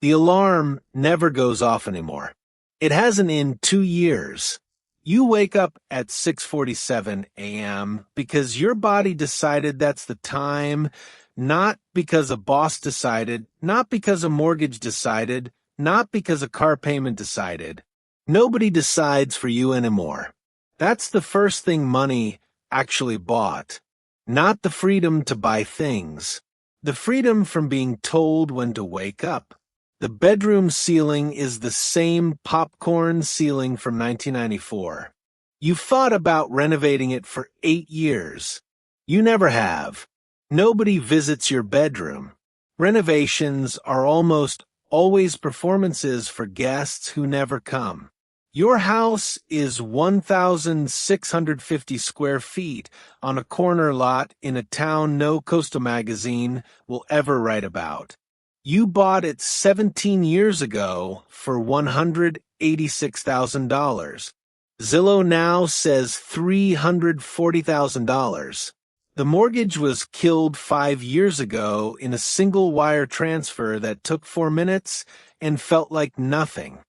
The alarm never goes off anymore. It hasn't in 2 years. You wake up at 6:47 a.m. because your body decided that's the time, not because a boss decided, not because a mortgage decided, not because a car payment decided. Nobody decides for you anymore. That's the first thing money actually bought. Not the freedom to buy things. The freedom from being told when to wake up. The bedroom ceiling is the same popcorn ceiling from 1994. You've thought about renovating it for 8 years. You never have. Nobody visits your bedroom. Renovations are almost always performances for guests who never come. Your house is 1,650 square feet on a corner lot in a town no coastal magazine will ever write about. You bought it 17 years ago for $186,000. Zillow now says $340,000. The mortgage was killed 5 years ago in a single wire transfer that took 4 minutes and felt like nothing.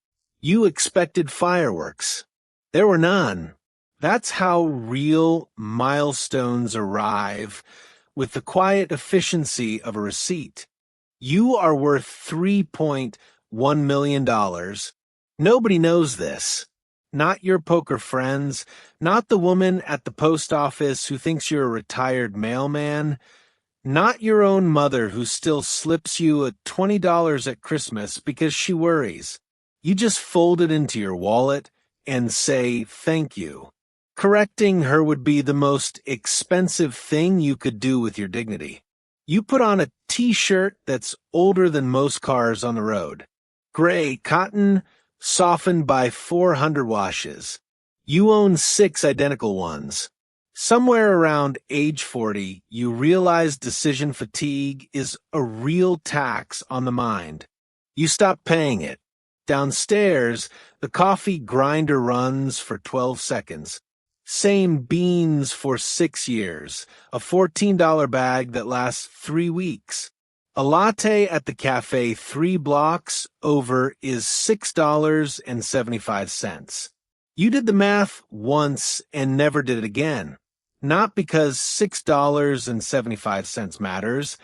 You expected fireworks. There were none. That's how real milestones arrive, with the quiet efficiency of a receipt. You are worth $3.1 million. Nobody knows this. Not your poker friends, not the woman at the post office who thinks you're a retired mailman, not your own mother who still slips you a $20 at Christmas because she worries. You just fold it into your wallet and say thank you. Correcting her would be the most expensive thing you could do with your dignity. You put on a t-shirt that's older than most cars on the road. Gray cotton, softened by 400 washes. You own 6 identical ones. Somewhere around age 40, you realize decision fatigue is a real tax on the mind. You stop paying it. Downstairs, the coffee grinder runs for 12 seconds. Same beans for 6 years, a $14 bag that lasts 3 weeks. A latte at the cafe 3 blocks over is $6.75. You did the math once and never did it again. Not because $6.75 matters,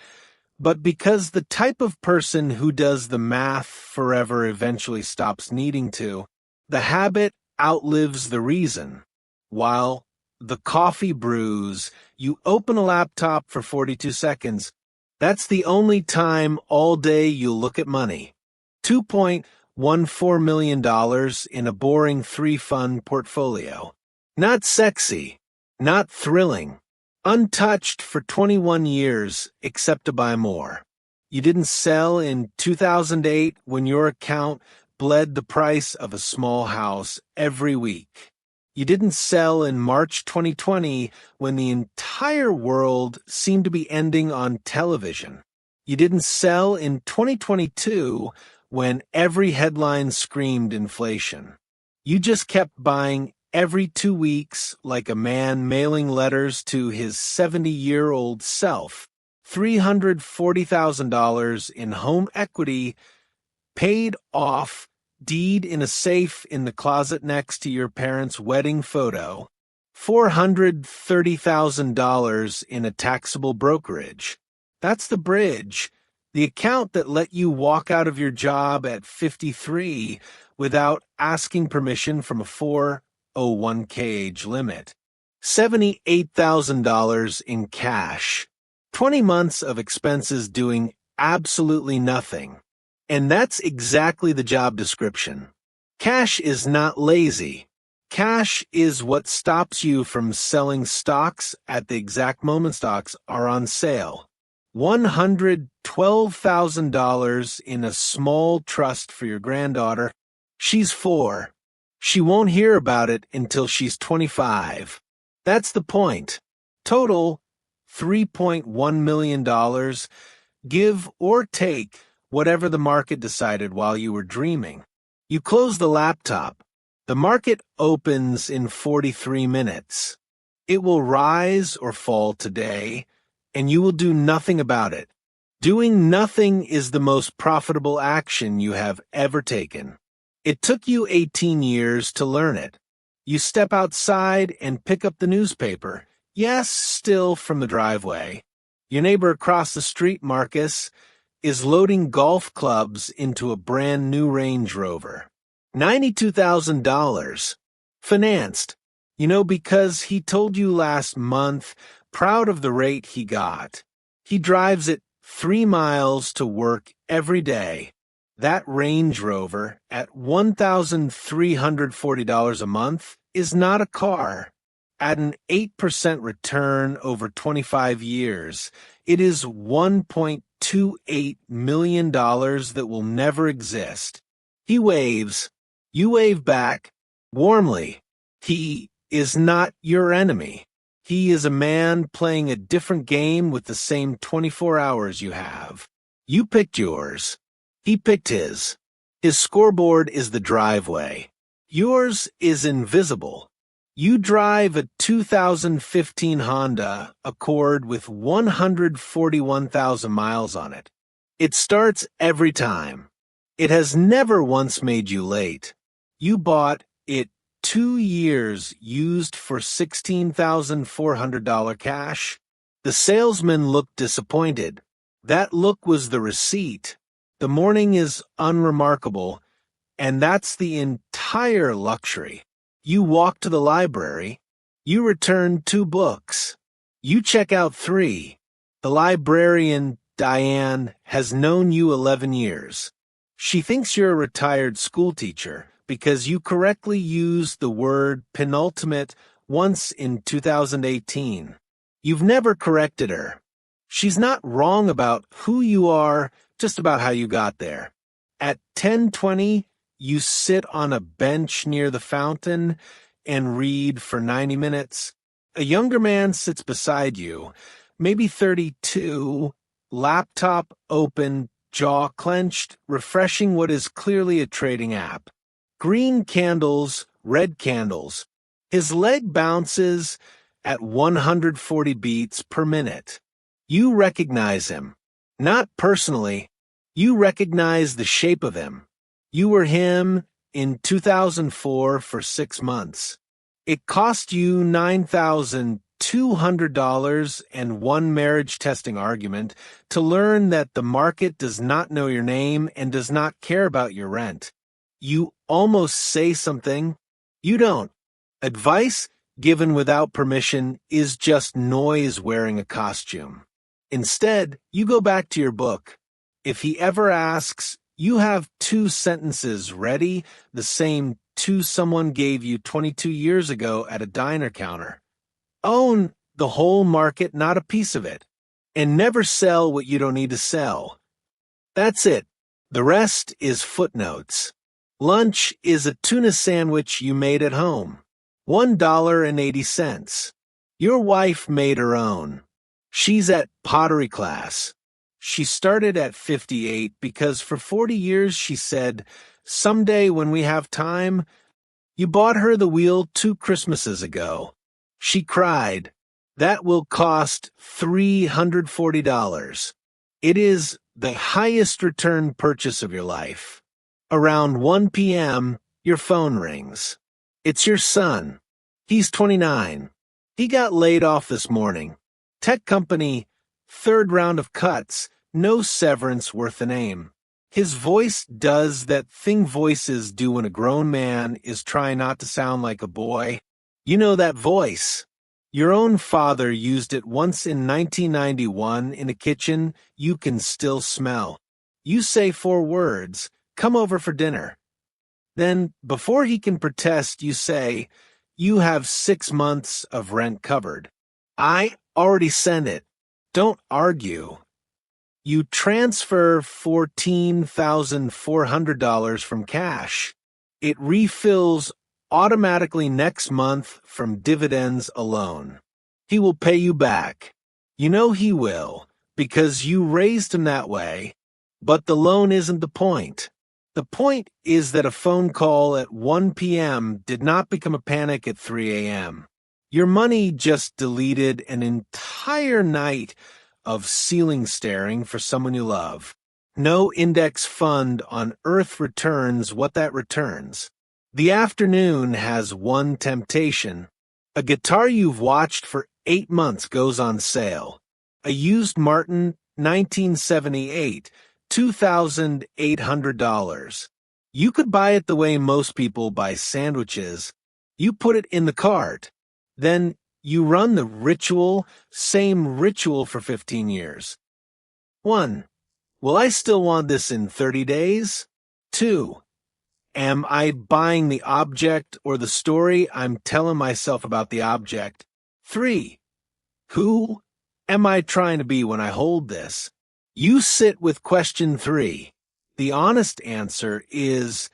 but because the type of person who does the math forever eventually stops needing to. The habit outlives the reason. While the coffee brews, you open a laptop for 42 seconds. That's the only time all day you'll look at money. $2.14 million in a boring 3-fund portfolio. Not sexy, not thrilling. Untouched for 21 years, except to buy more. You didn't sell in 2008 when your account bled the price of a small house every week. You didn't sell in March 2020 when the entire world seemed to be ending on television. You didn't sell in 2022 when every headline screamed inflation. You just kept buying every 2 weeks like a man mailing letters to his 70-year-old self. $340,000 in home equity paid off, deed in a safe in the closet next to your parents' wedding photo, $430,000 in a taxable brokerage. That's the bridge, the account that let you walk out of your job at 53 without asking permission from a 401k age limit. $78,000 in cash. 20 months of expenses doing absolutely nothing. And that's exactly the job description. Cash is not lazy. Cash is what stops you from selling stocks at the exact moment stocks are on sale. $112,000 in a small trust for your granddaughter. She's 4. She won't hear about it until she's 25. That's the point. Total, $3.1 million. Give or take whatever the market decided while you were dreaming. You close the laptop. The market opens in 43 minutes. It will rise or fall today, and you will do nothing about it. Doing nothing is the most profitable action you have ever taken. It took you 18 years to learn it. You step outside and pick up the newspaper. Yes, still from the driveway. Your neighbor across the street, Marcus, is loading golf clubs into a brand new Range Rover. $92,000. Financed. Because he told you last month, proud of the rate he got. He drives it 3 miles to work every day. That Range Rover at $1,340 a month is not a car. At an 8% return over 25 years, it is $1.28 million that will never exist. He waves. You wave back, warmly. He is not your enemy. He is a man playing a different game with the same 24 hours you have. You picked yours. He picked his. His scoreboard is the driveway. Yours is invisible. You drive a 2015 Honda Accord with 141,000 miles on it. It starts every time. It has never once made you late. You bought it 2 years used for $16,400 cash. The salesman looked disappointed. That look was the receipt. The morning is unremarkable, and that's the entire luxury. You walk to the library. You return 2 books. You check out 3. The librarian, Diane, has known you 11 years. She thinks you're a retired schoolteacher because you correctly used the word penultimate once in 2018. You've never corrected her. She's not wrong about who you are, just about how you got there. At 10:20, you sit on a bench near the fountain and read for 90 minutes. A younger man sits beside you, maybe 32, laptop open, jaw clenched, refreshing what is clearly a trading app. Green candles, red candles. His leg bounces at 140 beats per minute. You recognize him. Not personally. You recognize the shape of him. You were him in 2004 for 6 months. It cost you $9,200 and 1 marriage testing argument to learn that the market does not know your name and does not care about your rent. You almost say something. You don't. Advice given without permission is just noise wearing a costume. Instead, you go back to your book. If he ever asks, you have 2 sentences ready, the same 2 someone gave you 22 years ago at a diner counter. Own the whole market, not a piece of it. And never sell what you don't need to sell. That's it. The rest is footnotes. Lunch is a tuna sandwich you made at home. $1.80. Your wife made her own. She's at pottery class. She started at 58 because for 40 years she said, someday when we have time. You bought her the wheel 2 Christmases ago. She cried. That will cost $340. It is the highest return purchase of your life. Around 1 p.m., your phone rings. It's your son. He's 29. He got laid off this morning. Tech company, 3rd round of cuts, no severance worth the name. His voice does that thing voices do when a grown man is trying not to sound like a boy. You know that voice. Your own father used it once in 1991 in a kitchen you can still smell. You say 4 words, come over for dinner. Then, before he can protest, you say, you have 6 months of rent covered. I already sent it. Don't argue. You transfer $14,400 from cash. It refills automatically next month from dividends alone. He will pay you back. You know he will, because you raised him that way, but the loan isn't the point. The point is that a phone call at 1 p.m. did not become a panic at 3 a.m. Your money just deleted an entire night of ceiling staring for someone you love. No index fund on earth returns what that returns. The afternoon has one temptation. A guitar you've watched for 8 months goes on sale. A used Martin 1978, $2,800. You could buy it the way most people buy sandwiches. You put it in the cart. Then you run the same ritual for 15 years. 1. Will I still want this in 30 days? 2. Am I buying the object or the story I'm telling myself about the object? 3. Who am I trying to be when I hold this? You sit with question 3. The honest answer is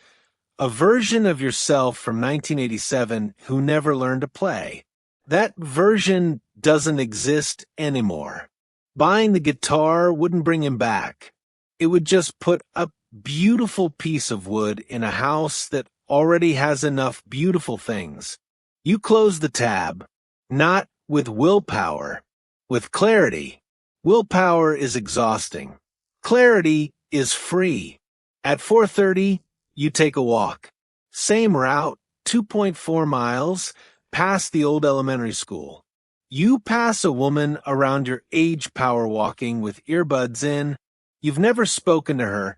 a version of yourself from 1987 who never learned to play. That version doesn't exist anymore. Buying the guitar wouldn't bring him back. It would just put a beautiful piece of wood in a house that already has enough beautiful things. You close the tab, not with willpower, with clarity. Willpower is exhausting. Clarity is free. At 4:30, you take a walk. Same route, 2.4 miles, past the old elementary school. You pass a woman around your age power walking with earbuds in. You've never spoken to her,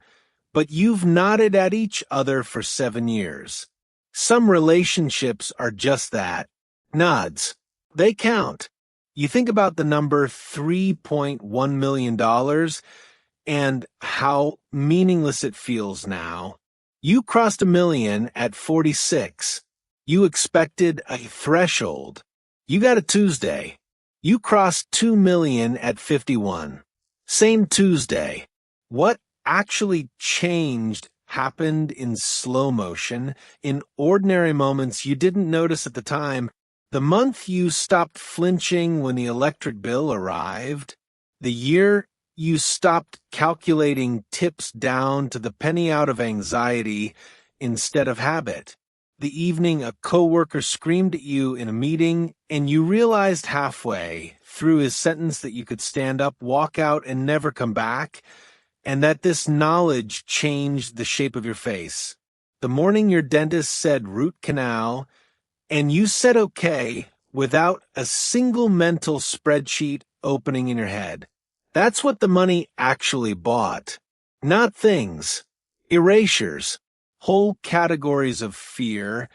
but you've nodded at each other for 7 years. Some relationships are just that. Nods. They count. You think about the number $3.1 million and how meaningless it feels now. You crossed $1 million at 46. You expected a threshold. You got a Tuesday. You crossed 2 million at 51. Same Tuesday. What actually changed happened in slow motion, in ordinary moments you didn't notice at the time. The month you stopped flinching when the electric bill arrived. The year you stopped calculating tips down to the penny out of anxiety instead of habit. The evening a coworker screamed at you in a meeting and you realized halfway through his sentence that you could stand up, walk out, and never come back, and that this knowledge changed the shape of your face. The morning your dentist said root canal, and you said okay without a single mental spreadsheet opening in your head. That's what the money actually bought. Not things. Erasures. Whole categories of fear,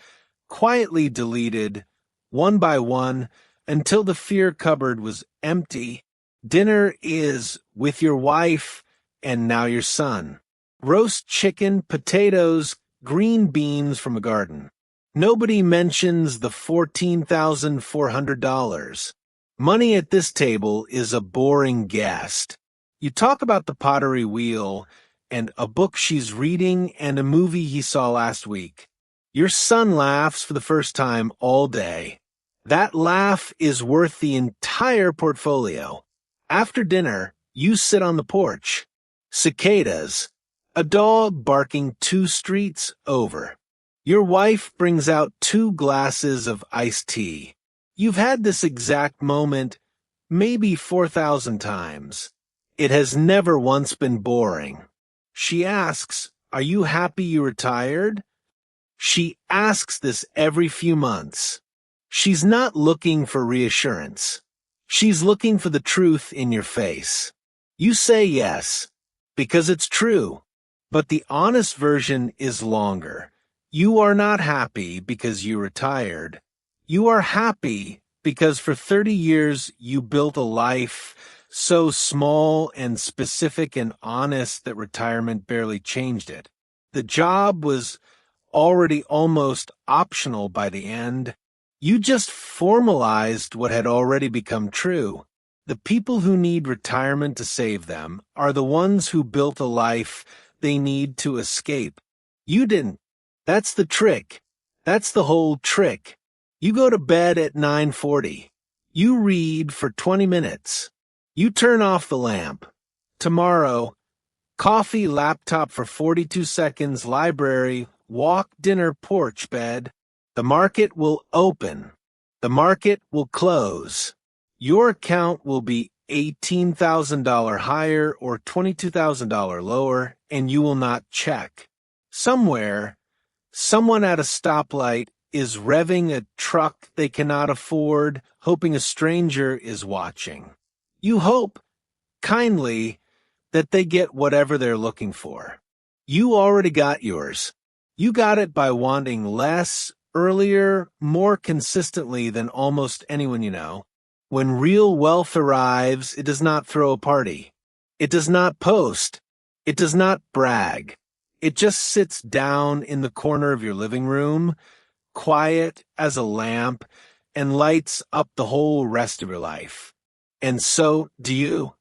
quietly deleted, one by one, until the fear cupboard was empty. Dinner is with your wife and now your son. Roast chicken, potatoes, green beans from a garden. Nobody mentions the $14,400. Money at this table is a boring guest. You talk about the pottery wheel and a book she's reading and a movie he saw last week. Your son laughs for the first time all day. That laugh is worth the entire portfolio. After dinner, you sit on the porch. Cicadas. A dog barking 2 streets over. Your wife brings out 2 glasses of iced tea. You've had this exact moment maybe 4,000 times. It has never once been boring. She asks, "Are you happy you retired?" She asks this every few months. She's not looking for reassurance. She's looking for the truth in your face. You say yes, because it's true. But the honest version is longer. You are not happy because you retired. You are happy because for 30 years you built a life so small and specific and honest that retirement barely changed it. The job was already almost optional by the end. You just formalized what had already become true. The people who need retirement to save them are the ones who built a life they need to escape. You didn't. That's the trick. That's the whole trick. You go to bed at 9:40. You read for 20 minutes. You turn off the lamp. Tomorrow, coffee, laptop for 42 seconds, library, walk, dinner, porch, bed. The market will open. The market will close. Your account will be $18,000 higher or $22,000 lower, and you will not check. Somewhere, someone at a stoplight is revving a truck they cannot afford, hoping a stranger is watching. You hope, kindly, that they get whatever they're looking for. You already got yours. You got it by wanting less, earlier, more consistently than almost anyone you know. When real wealth arrives, it does not throw a party. It does not post. It does not brag. It just sits down in the corner of your living room, quiet as a lamp, and lights up the whole rest of your life. And so do you.